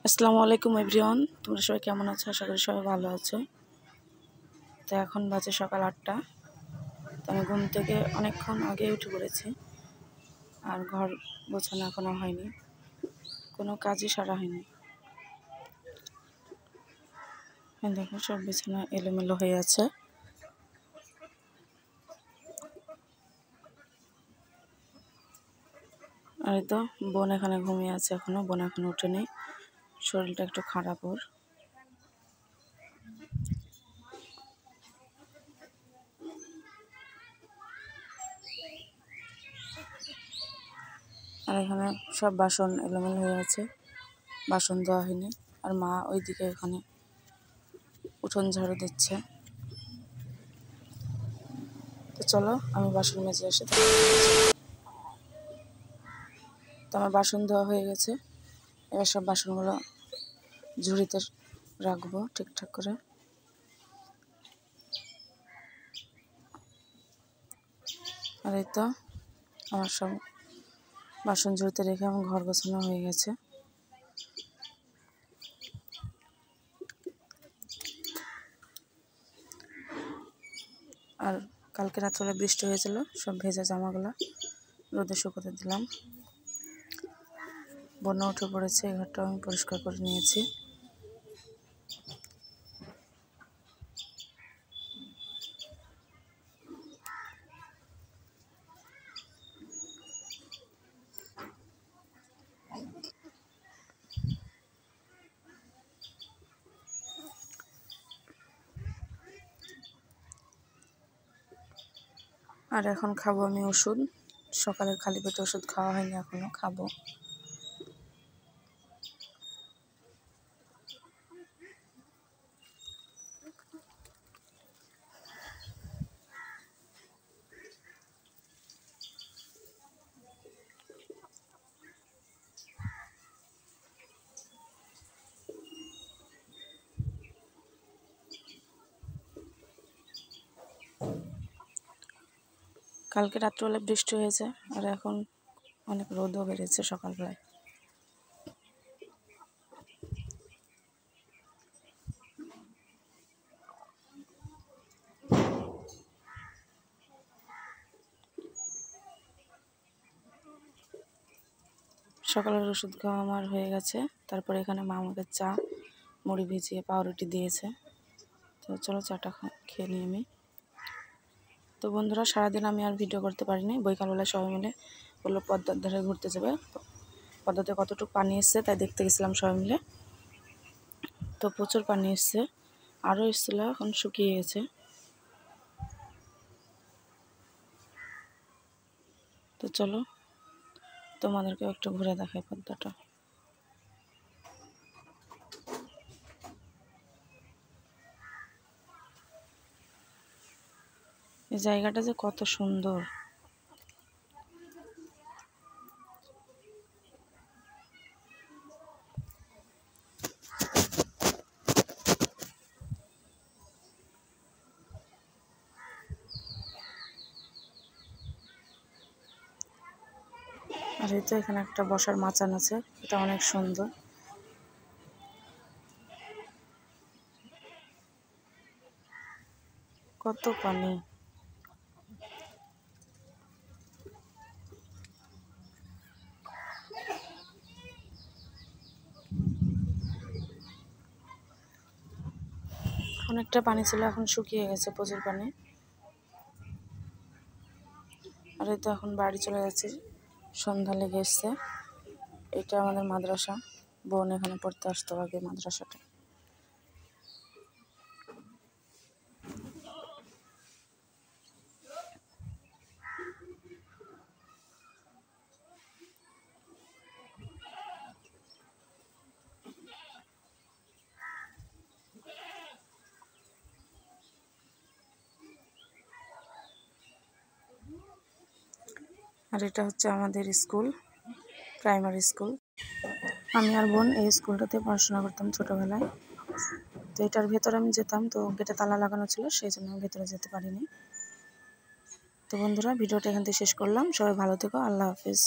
আসসালামু আলাইকুম এভরিওয়ান, তোমরা সবাই কেমন আছো? আশা করি সবাই ভালো আছো। তো এখন বাজে সকাল 8টা। তো আমি ঘুম থেকে অনেকক্ষণ আগে উঠে পড়েছি, আর ঘর গোছানো এখনো হয়নি, কোনো কাজই সারা হয়নি। দেখো সব বিছানা এলোমেলো হয়ে আছে। আর এই তো বোন এখানে ঘুমিয়ে আছে, বোন এখনো ওঠেনি, শরীরটা একটু খারাপ ওর। আর এখানে সব বাসন এলোমেলো হয়ে আছে, বাসন ধোয়া হয়নি। আর মা ওইদিকে এখানে উঠোন ঝাড়ু দিচ্ছে। তো চলো আমি বাসন মেজে আসি। তো আমার বাসন ধোয়া হয়ে গেছে, এবার সব বাসনগুলো ঝুড়িতে রাখবো ঠিকঠাক করে। আর এই তো আমার সব বাসন ঝুড়িতে রেখে আমার ঘর গোছানো হয়ে গেছে। আর কালকে রাত্রে বৃষ্টি হয়েছিল, সব ভেজা জামাগুলো রোদে শুকোতে দিলাম। বন্যা উঠে পড়েছে, এই ঘরটাও আমি পরিষ্কার করে নিয়েছি। আর এখন খাবো আমি ওষুধ। সকালের খালি পেটে ওষুধ খাওয়া হয়নি, এখনো খাবো। কালকে রাত্রবেলা বৃষ্টি হয়েছে, আর এখন অনেক রোদও বেড়েছে সকালবেলায়। সকালের ওষুধ খাওয়া আমার হয়ে গেছে। তারপরে এখানে মা আমাকে চা, মুড়ি ভিজিয়ে পাউরুটি দিয়েছে। তো চলো চাটা খেয়ে নিই আমি। তো বন্ধুরা, সারাদিন আমি আর ভিডিও করতে পারিনি। বৈকালবেলা সবাই মিলে বললো পদ্মার ধারে ঘুরতে যাবে, পদ্মাতে কতটুকু পানি এসছে তাই দেখতে গেছিলাম সবাই মিলে। তো প্রচুর পানি এসছে, আরও এসছিল, এখন শুকিয়ে গেছে। তো চলো তোমাদেরকেও একটু ঘুরে দেখাই পদ্মাটা। এই জায়গাটা যে কত সুন্দর। আর এই তো এখানে একটা বসার মাচান আছে, এটা অনেক সুন্দর। কত পানি! অনেকটা পানি ছিল, এখন শুকিয়ে গেছে, প্রচুর পানি। আর এই তো এখন বাড়ি চলে যাচ্ছি, সন্ধ্যা লেগে এসছে। এটা আমাদের মাদ্রাসা, বোন এখানে পড়তে আসতো আগে মাদ্রাসাটা। আর এটা হচ্ছে আমাদের স্কুল, প্রাইমারি স্কুল। আমি আর বোন এই স্কুলটাতে পড়াশোনা করতাম ছোটোবেলায়। তো এটার ভেতরে আমি যেতাম, তো গেটে তালা লাগানো ছিল, সেই জন্য আমি ভেতরে যেতে পারিনি। তো বন্ধুরা, ভিডিওটা এখান থেকে শেষ করলাম। সবাই ভালো থেকো, আল্লাহ হাফিজ।